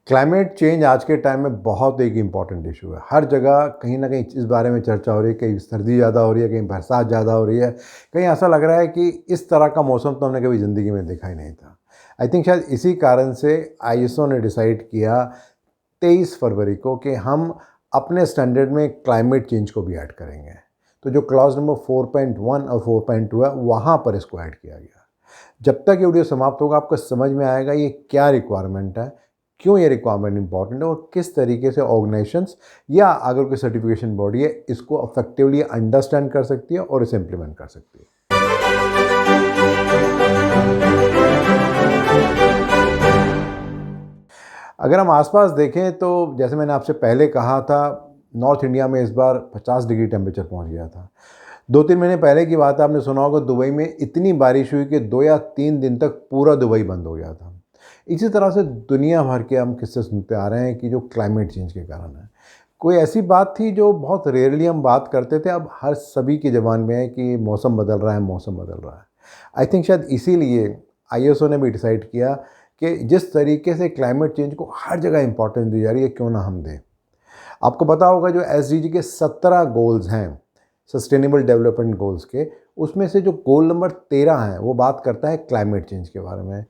Climate change आज के time में बहुत एक इम्पॉर्टेंट इशू है। हर जगह कहीं ना कहीं इस बारे में चर्चा हो रही है, कहीं सर्दी ज़्यादा हो रही है, कहीं बरसात ज़्यादा हो रही है, कहीं ऐसा लग रहा है कि इस तरह का मौसम तो हमने कभी ज़िंदगी में देखा ही नहीं था। आई थिंक शायद इसी कारण से आईएसओ ने डिसाइड किया 23 फरवरी को कि हम अपने स्टैंडर्ड में क्लाइमेट चेंज को भी ऐड करेंगे। तो जो क्लॉज नंबर 4.1 और 4.2 है, वहाँ पर इसको ऐड किया गया। जब तक ये वीडियो समाप्त होगा आपको समझ में आएगा ये क्या रिक्वायरमेंट है, क्यों ये रिक्वायरमेंट इंपॉर्टेंट है और किस तरीके से ऑर्गेनाइजेशंस या अगर कोई सर्टिफिकेशन बॉडी है इसको इफेक्टिवली अंडरस्टैंड कर सकती है और इसे इम्प्लीमेंट कर सकती है। अगर हम आसपास देखें तो जैसे मैंने आपसे पहले कहा था, नॉर्थ इंडिया में इस बार 50 डिग्री टेम्परेचर पहुंच गया था। 2-3 महीने पहले की बात है, आपने सुना होगा दुबई में इतनी बारिश हुई कि 2 या 3 दिन तक पूरा दुबई बंद हो गया था। इसी तरह से दुनिया भर के हम किस्से सुनते आ रहे हैं कि जो क्लाइमेट चेंज के कारण है। कोई ऐसी बात थी जो बहुत रेयरली हम बात करते थे, अब हर सभी की ज़बान में है कि मौसम बदल रहा है, मौसम बदल रहा है। आई थिंक शायद इसीलिए आईएसओ ने भी डिसाइड किया कि जिस तरीके से क्लाइमेट चेंज को हर जगह इंपॉर्टेंस दी जा रही है, क्यों ना हम दें। आपको पता होगा जो एसडीजी के 17 गोल्स हैं, सस्टेनेबल डेवलपमेंट गोल्स के, उसमें से जो गोल नंबर 13 है वो बात करता है क्लाइमेट चेंज के बारे में।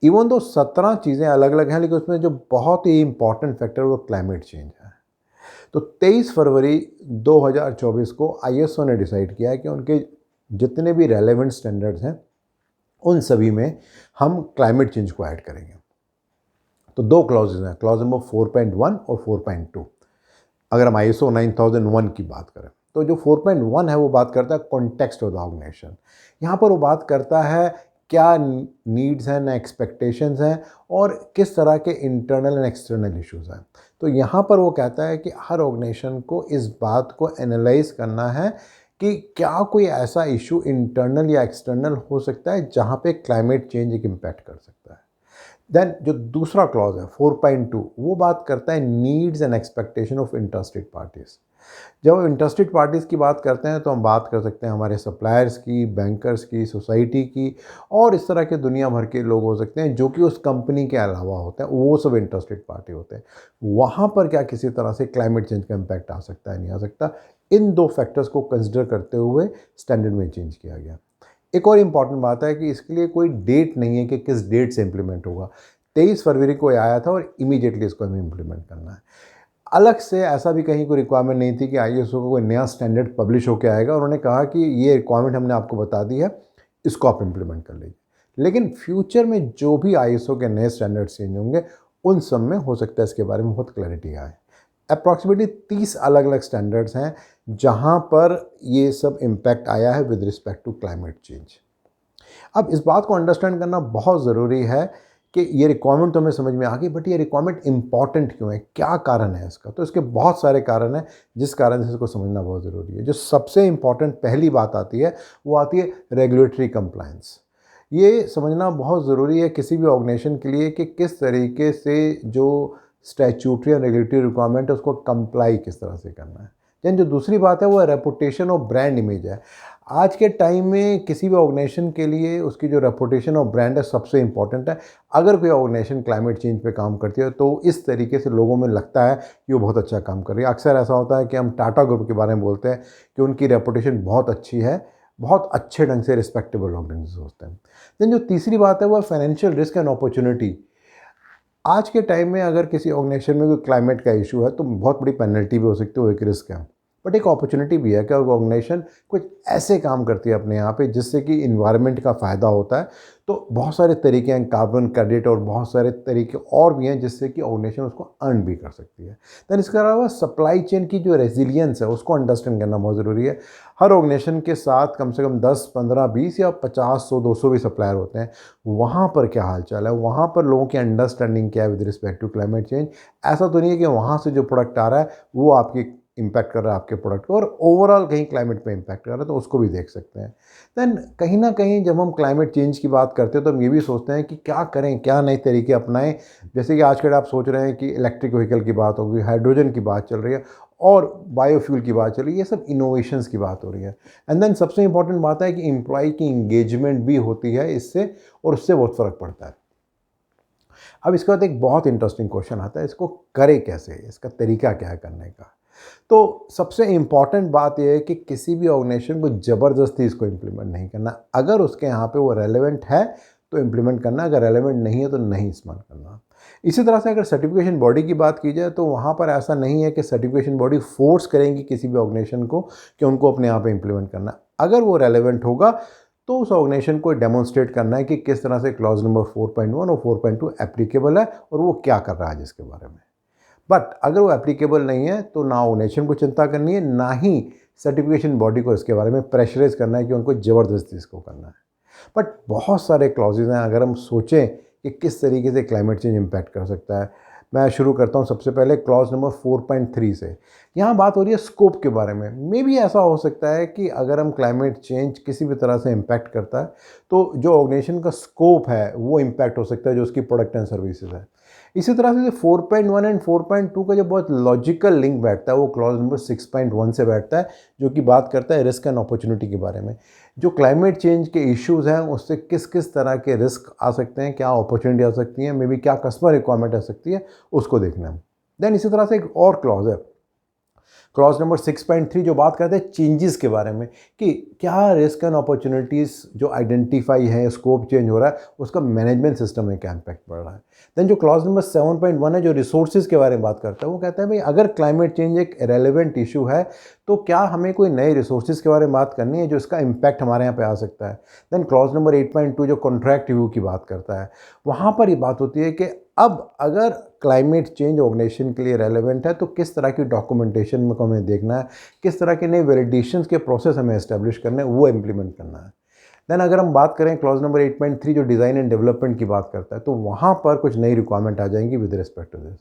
इवन दो 17 चीज़ें अलग अलग हैं, लेकिन उसमें जो बहुत ही इंपॉर्टेंट फैक्टर वो क्लाइमेट चेंज है। तो 23 फरवरी 2024 को आईएसओ ने डिसाइड किया है कि उनके जितने भी रेलेवेंट स्टैंडर्ड्स हैं उन सभी में हम क्लाइमेट चेंज को ऐड करेंगे। तो 2 क्लॉजेज हैं, क्लॉज नंबर 4.1 और 4.2। अगर हम आईएसओ 9001 की बात करें तो जो 4.1 है वो बात करता है कॉन्टेक्स्ट ऑफ द ऑर्गेनाइजेशन। यहाँ पर वो बात करता है क्या नीड्स हैं, एक्सपेक्टेशंस हैं और किस तरह के इंटरनल एंड एक्सटर्नल इश्यूज हैं। तो यहाँ पर वो कहता है कि हर ऑर्गेनाइजेशन को इस बात को एनालाइज करना है कि क्या कोई ऐसा इशू इंटरनल या एक्सटर्नल हो सकता है जहाँ पे क्लाइमेट चेंज एक इम्पैक्ट कर सकता है। देन जो दूसरा क्लॉज है 4.2, वो बात करता है needs and expectation of interested parties. जब हम इंटरेस्टेड पार्टीज़ की बात करते हैं तो हम बात कर सकते हैं हमारे सप्लायर्स की, बैंकर्स की, सोसाइटी की और इस तरह के दुनिया भर के लोग हो सकते हैं जो कि उस कंपनी के अलावा होते हैं, वो सब इंटरेस्टेड पार्टी होते हैं। वहाँ पर क्या किसी तरह से क्लाइमेट चेंज का इम्पैक्ट आ सकता है, नहीं आ सकता, इन 2 फैक्टर्स को कंसिडर करते हुए स्टैंडर्ड में चेंज किया गया। एक और इम्पॉर्टेंट बात है कि इसके लिए कोई डेट नहीं है कि किस डेट से इम्प्लीमेंट होगा। 23 फरवरी को आया था और इमीडिएटली इसको हमें इम्प्लीमेंट करना है। अलग से ऐसा भी कहीं कोई रिक्वायरमेंट नहीं थी कि आईएसओ को कोई नया स्टैंडर्ड पब्लिश होकर आएगा। उन्होंने कहा कि ये रिक्वायरमेंट हमने आपको बता दी है, इसको आप इम्प्लीमेंट कर लीजिए। लेकिन फ्यूचर में जो भी आईएसओ के नए स्टैंडर्ड चेंज होंगे उन सब में हो सकता है इसके बारे में बहुत क्लैरिटी आए। अप्रॉक्सीमेटली 30 अलग अलग स्टैंडर्ड्स हैं जहाँ पर ये सब इम्पैक्ट आया है with respect to climate change. अब इस बात को अंडरस्टैंड करना बहुत ज़रूरी है कि ये रिक्वायरमेंट तो हमें समझ में आ गई, बट ये रिक्वायरमेंट इंपॉर्टेंट क्यों है, क्या कारण है इसका। तो इसके बहुत सारे कारण हैं जिस कारण से इसको समझना बहुत ज़रूरी है। जो सबसे इंपॉर्टेंट पहली बात आती है वो आती है रेगुलेटरी कंप्लायंस। ये समझना बहुत ज़रूरी है किसी भी ऑर्गेनाइजेशन के लिए कि किस तरीके से जो स्टैट्यूटरी और रेगुलेटरी रिक्वायरमेंट है उसको कंप्लाई किस तरह से करना है। देन जो दूसरी बात है वो रेपुटेशन और ब्रांड इमेज है। आज के टाइम में किसी भी ऑर्गेनाइजेशन के लिए उसकी जो रेपुटेशन और ब्रांड है सबसे इंपॉर्टेंट है। अगर कोई ऑर्गेनाइजेशन क्लाइमेट चेंज पे काम करती है तो इस तरीके से लोगों में लगता है कि वो बहुत अच्छा काम कर रही है। अक्सर ऐसा होता है कि हम टाटा ग्रुप के बारे में बोलते हैं कि उनकी रेपुटेशन बहुत अच्छी है, बहुत अच्छे ढंग से रिस्पेक्टेबल ऑर्गेनाइजेशन होते हैं। देन जो तीसरी बात है वो फाइनेंशियल रिस्क एंड अपॉर्चुनिटी। आज के टाइम में अगर किसी ऑर्गेनाइजेशन में कोई क्लाइमेट का इशू है तो बहुत बड़ी पेनल्टी भी हो सकती है, वो एक रिस्क है। बट एक अपॉर्चुनिटी भी है कि ऑर्गेनाइजेशन कुछ ऐसे काम करती है अपने यहाँ पे जिससे कि इन्वायरमेंट का फ़ायदा होता है। तो बहुत सारे तरीके हैं, कार्बन क्रेडिट और बहुत सारे तरीके और भी हैं जिससे कि ऑर्गेनाइजेशन उसको अर्न भी कर सकती है। दैन इसके अलावा सप्लाई चेन की जो रेजिलियंस है उसको अंडरस्टैंड करना बहुत ज़रूरी है। हर ऑर्गेनाइजेशन के साथ कम से कम 10, 15, 20 या 50, 100, 200 भी सप्लायर होते हैं। वहाँ पर क्या हाल चाल है, वहाँ पर लोगों की अंडरस्टैंडिंग क्या है with respect to climate change. ऐसा तो नहीं है कि वहाँ से जो प्रोडक्ट आ रहा है वो आपकी इम्पैक्ट कर रहा है आपके प्रोडक्ट को और ओवरऑल कहीं क्लाइमेट पे इम्पैक्ट कर रहा है, तो उसको भी देख सकते हैं। देन कहीं ना कहीं जब हम क्लाइमेट चेंज की बात करते हैं तो हम ये भी सोचते हैं कि क्या करें, क्या नए तरीके अपनाएं। जैसे कि आजकल आप सोच रहे हैं कि इलेक्ट्रिक व्हीकल की बात होगी, हाइड्रोजन की बात चल रही है और बायोफ्यूल की बात चल रही है, ये सब इनोवेशंस की बात हो रही है। एंड देन सबसे इंपॉर्टेंट बात है कि एम्प्लॉय की इंगेजमेंट भी होती है इससे और उससे बहुत फ़र्क पड़ता है। अब इसके बाद एक बहुत इंटरेस्टिंग क्वेश्चन आता है, इसको करे कैसे, इसका तरीका क्या है करने का। तो सबसे इम्पॉर्टेंट बात यह है कि किसी भी ऑर्गेनाइजेशन को ज़बरदस्ती इसको इम्प्लीमेंट नहीं करना। अगर उसके यहाँ पे वो रेलेवेंट है तो इम्प्लीमेंट करना, अगर रेलेवेंट नहीं है तो नहीं इस्तेमाल करना। इसी तरह से अगर सर्टिफिकेशन बॉडी की बात की जाए तो वहाँ पर ऐसा नहीं है कि सर्टिफिकेशन बॉडी फोर्स करेंगी किसी भी ऑर्गेनाइजेशन को कि उनको अपने यहाँ पे इम्प्लीमेंट करना। अगर वो रेलेवेंट होगा तो उस ऑर्गेनाइजेशन को डेमोन्स्ट्रेट करना है कि किस तरह से क्लॉज नंबर 4.1 और 4.2 एप्लीकेबल है और वो क्या कर रहा है जिसके बारे में। बट अगर वो एप्लीकेबल नहीं है तो ना ऑर्गेनाइजेशन को चिंता करनी है, ना ही सर्टिफिकेशन बॉडी को इसके बारे में प्रेशराइज करना है कि उनको ज़बरदस्ती इसको करना है। बट बहुत सारे क्लॉजेज हैं। अगर हम सोचें कि किस तरीके से क्लाइमेट चेंज इम्पैक्ट कर सकता है, मैं शुरू करता हूँ सबसे पहले क्लॉज नंबर 4.3 से। यहाँ बात हो रही है स्कोप के बारे में। मे भी ऐसा हो सकता है कि अगर हम क्लाइमेट चेंज किसी भी तरह से इम्पैक्ट करता है तो जो ऑर्गेनाइजेशन का स्कोप है वो इम्पैक्ट हो सकता है, जो उसकी प्रोडक्ट एंड सर्विसेज है। इसी तरह से 4.1 एंड 4.2 का जो बहुत लॉजिकल लिंक बैठता है वो क्लॉज नंबर 6.1 से बैठता है, जो कि बात करता है रिस्क एंड अपॉर्चुनिटी के बारे में। जो क्लाइमेट चेंज के इश्यूज़ हैं उससे किस किस तरह के रिस्क आ सकते हैं, क्या अपॉर्चुनिटी आ सकती है, मे बी क्या कस्टमर रिक्वायरमेंट आ सकती है, उसको देखना है। देन इसी तरह से एक और क्लॉज है, क्लॉज नंबर 6.3, जो बात करते हैं चेंजेस के बारे में कि क्या रिस्क एंड अपॉर्चुनिटीज़ जो आइडेंटिफाई है, स्कोप चेंज हो रहा है, उसका मैनेजमेंट सिस्टम में क्या इम्पैक्ट पड़ रहा है। देन जो क्लॉज नंबर 7.1 है जो रिसोर्सेज के बारे में बात करता है, वो कहता है भाई अगर क्लाइमेट चेंज एक रेलेवेंट इशू है तो क्या हमें कोई नए रिसोर्सेज के बारे में बात करनी है जो इसका इम्पैक्ट हमारे यहाँ पे आ सकता है। देन क्लॉज नंबर 8.2 जो कॉन्ट्रैक्ट रिव्यू की बात करता है, वहाँ पर ये बात होती है कि अब अगर क्लाइमेट चेंज ऑर्गेनाइजेशन के लिए रेलेवेंट है तो किस तरह की डॉक्यूमेंटेशन में को हमें देखना है, किस तरह के नए वैलिडेशंस के प्रोसेस हमें एस्टेब्लिश करने हैं, वो इम्प्लीमेंट करना है। देन अगर हम बात करें क्लॉज नंबर 8.3 जो डिज़ाइन एंड डेवलपमेंट की बात करता है, तो वहाँ पर कुछ नई रिक्वायरमेंट आ जाएंगी विद रिस्पेक्ट टू दिस।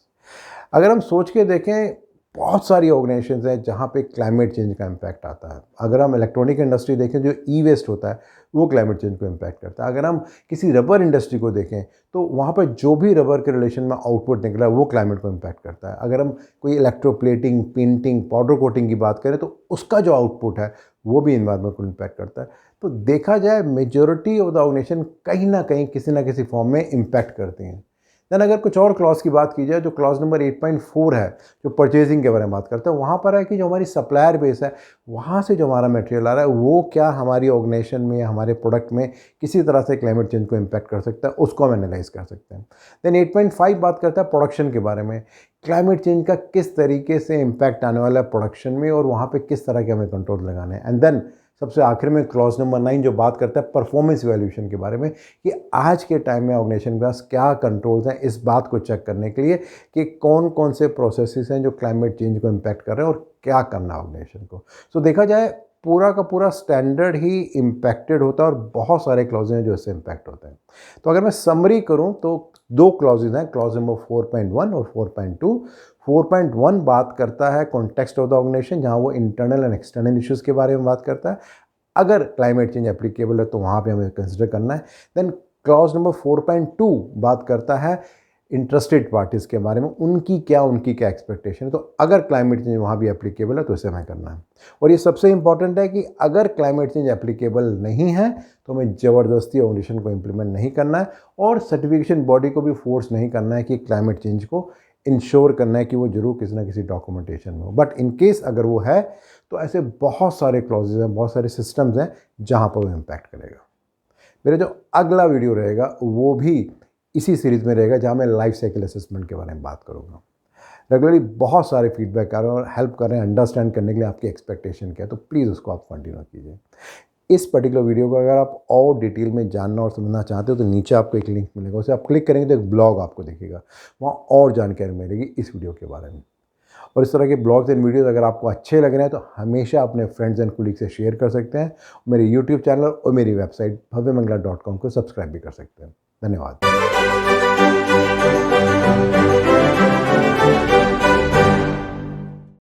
अगर हम सोच के देखें, बहुत सारी ऑर्गेनाइजेशंस हैं जहाँ पे क्लाइमेट चेंज का इम्पैक्ट आता है। अगर हम इलेक्ट्रॉनिक इंडस्ट्री देखें, जो ई वेस्ट होता है वो क्लाइमेट चेंज को इम्पैक्ट करता है। अगर हम किसी रबर इंडस्ट्री को देखें तो वहाँ पर जो भी रबर के रिलेशन में आउटपुट निकला है वो क्लाइमेट को इम्पैक्ट करता है। अगर हम कोई इलेक्ट्रोप्लेटिंग, पेंटिंग, पाउडर कोटिंग की बात करें तो उसका जो आउटपुट है वो भी इन्वायरमेंट को इम्पैक्ट करता है। तो देखा जाए मेजॉरिटी ऑफ द ऑर्गेनाइजेशन कहीं ना कहीं किसी ना किसी फॉर्म में इम्पैक्ट करती हैं। देन अगर कुछ और क्लॉज की बात की जाए, जो क्लॉज नंबर 8.4 है जो परचेजिंग के बारे में बात करता है, वहाँ पर है कि जो हमारी सप्लायर बेस है वहाँ से जो हमारा मटेरियल आ रहा है वो क्या हमारी ऑर्गेनाइजेशन में या हमारे प्रोडक्ट में किसी तरह से क्लाइमेट चेंज को इम्पैक्ट कर सकता है, उसको हम एनालाइज कर सकते हैं। देन 8.5 बात करता है प्रोडक्शन के बारे में, क्लाइमेट चेंज का किस तरीके से इम्पैक्ट आने वाला है प्रोडक्शन में और वहाँ पर किस तरह के हमें कंट्रोल लगाने हैं। एंड देन सबसे आखिर में क्लॉज नंबर 9 जो बात करता है परफॉर्मेंस वैल्यूएशन के बारे में, कि आज के टाइम में ऑर्गेनाइजेशन के पास क्या कंट्रोल्स हैं इस बात को चेक करने के लिए कि कौन कौन से प्रोसेसेस हैं जो क्लाइमेट चेंज को इम्पैक्ट कर रहे हैं और क्या करना है ऑर्गेनाइजेशन को। सो देखा जाए पूरा का पूरा स्टैंडर्ड ही इम्पैक्टेड होता है और बहुत सारे क्लॉजेज हैं जो इससे इम्पैक्ट होते हैं। तो अगर मैं समरी करूं तो दो क्लॉजेज हैं, क्लॉज नंबर 4.1 और 4.2। 4.1 बात करता है कॉन्टेक्स्ट ऑफ द ऑर्गेनाइजेशन, जहां वो इंटरनल एंड एक्सटर्नल इश्यूज़ के बारे में बात करता है। अगर क्लाइमेट चेंज एप्लीकेबल है तो वहाँ पे हमें कंसिडर करना है। देन क्लॉज नंबर 4.2 बात करता है इंटरेस्टेड पार्टीज़ के बारे में, उनकी क्या एक्सपेक्टेशन है। तो अगर क्लाइमेट चेंज वहाँ भी एप्लीकेबल है तो इसे हमें करना है। और ये सबसे इंपॉर्टेंट है कि अगर क्लाइमेट चेंज एप्लीकेबल नहीं है तो हमें ज़बरदस्ती ऑर्गेनाइजेशन को इम्प्लीमेंट नहीं करना है और सर्टिफिकेशन बॉडी को भी फोर्स नहीं करना है कि क्लाइमेट चेंज को इंश्योर करना है कि वो जरूर किसी ना किसी डॉक्यूमेंटेशन में हो। बट इन केस अगर वो है तो ऐसे बहुत सारे क्लॉजेज हैं, बहुत सारे सिस्टम्स हैं जहाँ पर वो इम्पैक्ट करेगा। मेरा जो अगला वीडियो रहेगा वो भी इसी सीरीज़ में रहेगा जहाँ मैं लाइफ साइकिल असेसमेंट के बारे में बात करूँगा। रेगुलरली बहुत सारे फीडबैक आ रहे हैं और हेल्प कर रहे हैं अंडरस्टैंड करने के लिए आपकी एक्सपेक्टेशन क्या है, तो प्लीज़ उसको आप कंटिन्यू कीजिए। इस पर्टिकुलर वीडियो को अगर आप और डिटेल में जानना और समझना चाहते हो तो नीचे आपको एक लिंक मिलेगा, उसे आप क्लिक करेंगे तो एक ब्लॉग आपको दिखेगा, वहाँ और जानकारी मिलेगी इस वीडियो के बारे में। और इस तरह के ब्लॉग्स एंड वीडियोस अगर आपको अच्छे लग रहे हैं तो हमेशा अपने फ्रेंड्स एंड कोलीग से शेयर कर सकते हैं। मेरे यूट्यूब चैनल और मेरी वेबसाइट bhavyamangala.com को सब्सक्राइब भी कर सकते हैं। धन्यवाद।